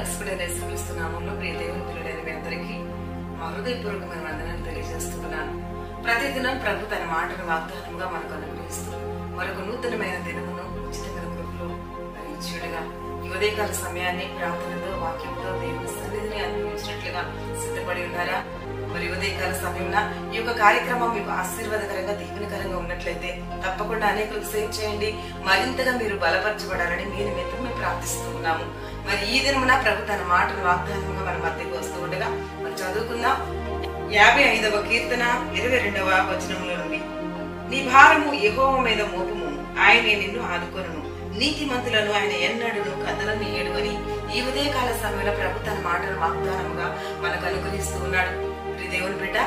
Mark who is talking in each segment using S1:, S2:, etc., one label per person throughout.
S1: రక్షకుడైన యేసుక్రీస్తు నామములో ప్రియ దేవుని పిల్లలైన మీ అందరికీ మా హృదయపూర్వకమైన వందనాలు తెలియజేస్తున్నాను. ప్రతిదినం ప్రభు తన మాటను వాగ్దానంగా మనకు అనుగ్రహిస్తూ మరొక నూతనమైన దినమును ఉచితమైన కృపలో ఇచ్చుడుగా ఈ ఉదయకాల సమయాన్ని ప్రార్థనతో వాక్యంతో దేవుని సన్నిధిని అనుభవించినట్లుగా సిద్ధపడి ఉన్నారా? మరి ఉదయకాల సమయంలో ఈ యొక్క కార్యక్రమం మీకు ఆశీర్వాదకరంగా దీవెనకరంగా ఉన్నట్లయితే తప్పకుండా అనేకులకు సేవ్ చేయండి. మరింతగా మీరు బలపరచబడాలని మీ నిమిత్తం మేము ప్రార్థిస్తూ ఉన్నాము. మరి ఈ దినమున ప్రభు తన మాటను వాగ్దానంగా మన మధ్యకు వస్తూ ఉండగా మనం చదువుకుందాం. 55వ కీర్తన 22వ వచనంలో నుండి, నీ భారము యెహోవా మీద మోపుము, ఆయనే నిన్ను ఆదుకొనును, నీతిమంతులను ఆయన ఎన్నడూను కదలనీయడు అని ఈ ఉదయకాల సమయంలో ప్రభు తన మాటను వాగ్దానముగా మనకు అనుగ్రహిస్తూ ఉన్నాడు. దేవుని బిడ్డ,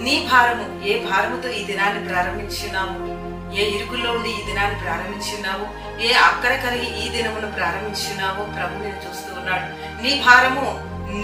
S1: నీ భారము, ఏ భారముతో ఈ దినాన్ని ప్రారంభించున్నావు, ఏ ఇరుకుల్లో ఉండి ఈ దినాన్ని ప్రారంభించున్నావు, ఏ అక్కర కలిగి ఈ దినమును ప్రారంభించున్నావో ప్రభు నేను చూస్తూ ఉన్నాడు. నీ భారము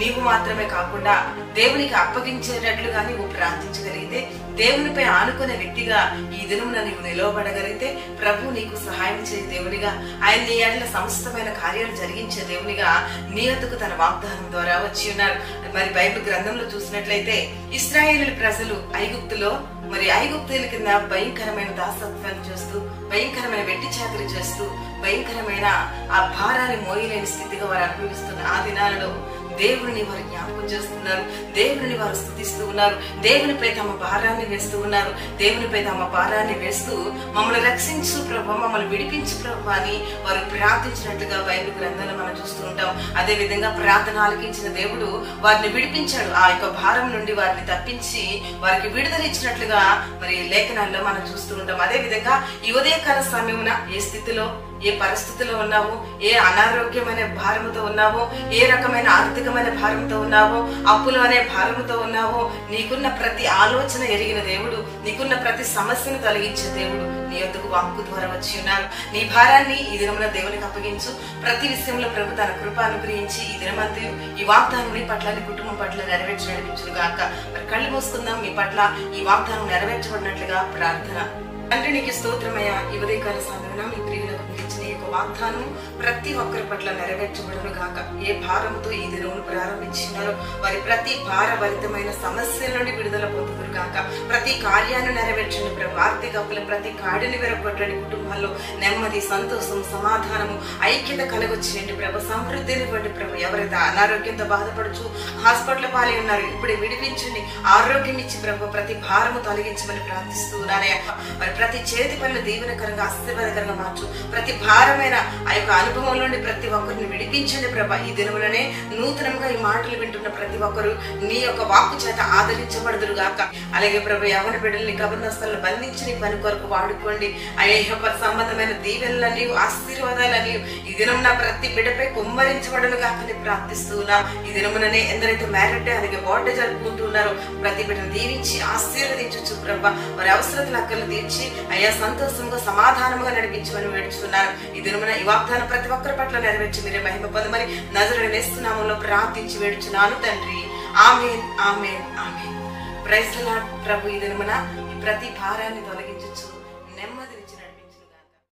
S1: నీవు మాత్రమే కాకుండా దేవునికి అప్పగించేటట్లుగా నీవు ప్రార్థించగలిగితే, దేవునిపై ఆనుకునే వ్యక్తిగా ఈ దినమున నీవు నిలవబడగలిగితే ప్రభు నీకు సహాయం చేసే దేవునిగా, ఆయన నీ ఏళ్ల సమస్తమైన కార్యాలు జరిగించే దేవునిగా నీ వద్దకు తన వాగ్దానం ద్వారా వచ్చి ఉన్నారు. మరి బైబిల్ గ్రంథంలో చూసినట్లయితే ఇశ్రాయేలు ప్రజలు ఐగుప్తుల కింద భయంకరమైన దాసత్వాన్ని చేస్తూ, భయంకరమైన వెట్టి చాకరీ చేస్తూ, భయంకరమైన ఆ భారాన్ని మోయలేని స్థితిగా వారు అనుభవిస్తున్న ఆ దినాలలో దేవుని వారు జ్ఞాపకం చేస్తున్నారు, దేవుని వారు స్తుతిస్తూ ఉన్నారు, దేవునిపై తమ భారాన్ని వేస్తూ ఉన్నారు. దేవునిపై తమ భారాన్ని వేస్తూ మమ్మల్ని రక్షించు ప్రభు, మమ్మల్ని విడిపించు ప్రభు అని వారు ప్రార్థించినట్లుగా బైబిల్ గ్రంథంలో మనం చూస్తూ ఉంటాం. అదే విధంగా ప్రార్థన ఆలకించిన దేవుడు వారిని విడిపించాడు. ఆ యొక్క భారం నుండి వారిని తప్పించి వారికి విడుదల ఇచ్చినట్లుగా మరి లేఖనాల్లో మనం చూస్తూ ఉంటాం. అదే విధంగా ఈ ఉదయకాల సమయమున ఏ స్థితిలో, ఏ పరిస్థితిలో ఉన్నావో, ఏ అనారోగ్యమైన భారముతో ఉన్నావో, ఏ రకమైన ఆర్థికమైన భారంతో ఉన్నావో, అప్పులు అనే భారముతో ఉన్నావో, నీకున్న ప్రతి ఆలోచన ఎరిగిన దేవుడు, నీకున్న ప్రతి సమస్యను తొలగించే దేవుడు నీ యొద్దకు వాక్కు ద్వారా వచ్చి ఉన్నారు. నీ భారాన్ని ఈ దినమున దేవునికి అప్పగించు. ప్రతి విషయంలో ప్రభు తన కృప అనుగ్రహించి ఈ దినమంతయు ఈ వాగ్దానం నీ పట్ల, నీ కుటుంబం పట్ల నెరవేర్చి నడిపించును గాక. మరి కళ్ళు మూసుకుందాం. మీ పట్ల ఈ వాగ్దానం నెరవేర్చబడినట్లుగా ప్రార్థన. తండ్రి, నీకు స్తోత్రమయ్యా. ఈ ఉదయకాల సమయంలో మీ ప్రియులకు ఇచ్చిన ఈ యొక్క వాగ్దానం ప్రతి ఒక్కరి పట్ల నెరవేర్చబడును గాక. ఏ భారంతో ఈ దినమును ప్రారంభించినారో వారి ప్రతి భారభరితమైన సమస్యల నుండి విడుదల పొందుదురు గాక. ప్రతి కార్యాన్ని నెరవేర్చండి ప్రభు. ఆర్థిక అప్పుల ప్రతి కాడిని విరగొట్టండి. కుటుంబాల్లో నెమ్మది, సంతోషం, సమాధానము, ఐక్యత కలగొచ్చేయండి ప్రభు. సమృద్ధినివ్వండి ప్రభు. ఎవరైతే అనారోగ్యంతో బాధపడుచు హాస్పిటల్ పాలై ఉన్నారు, ఇప్పుడే విడిపించండి, ఆరోగ్యం ఇచ్చి ప్రభు ప్రతి భారము తొలగించమని ప్రార్థిస్తూ ఉన్నానయ్యా. మరి ప్రతి చేతి పనులు దీవెనకరంగా, ఆశీర్వాదకరంగా మార్చు. ప్రతి భారమైన ఆ యొక్క అనుభవం నుండి ప్రతి ఒక్కరిని విడిపించండి ప్రభా. ఈ దినములనే నూతనంగా ఈ మాటలు వింటున్న ప్రతి ఒక్కరు నీ యొక్క వాక్కు చేత ఆదరించబడదురు గాక. అలాగే ప్రభు, యవన బిడ్డల్ని కబంధస్థలను బంధించి నీ పని కొరకు వాడుకోండి. అయ్యో సంబంధమైన దీవెనలని, ఆశీర్వాదాలని ఈ దినమున ప్రతి బిడ్డపై కుమ్మరించబడను గాకని ప్రార్థిస్తున్నా. ఈ దినముననే ఎందరైతే మ్యారేడ్ అలాగే బర్త్డే జరుపుకుంటూ ఉన్నారో ప్రతి బిడ్డను దీవించి ఆశీర్వదించు ప్రభా. వారి అవసరతలు అక్కలు తీర్చి అయ్యా సంతోషంగా, సమాధానంగా నడిపించమని వేడుచున్నారు. ఈ దినమున ఈ వాగ్దానం ప్రతి ఒక్కరి పట్ల నెరవేర్చి మీరే మహిమ పొందమని నజరేయుడైన యేసు నామములో ప్రార్థించి వేడుచున్నాను తండ్రి. Amen, amen, amen. Praise the Lord. ప్రభు ఈ దినమున ఈ ప్రతి భారాన్ని తొలగించు.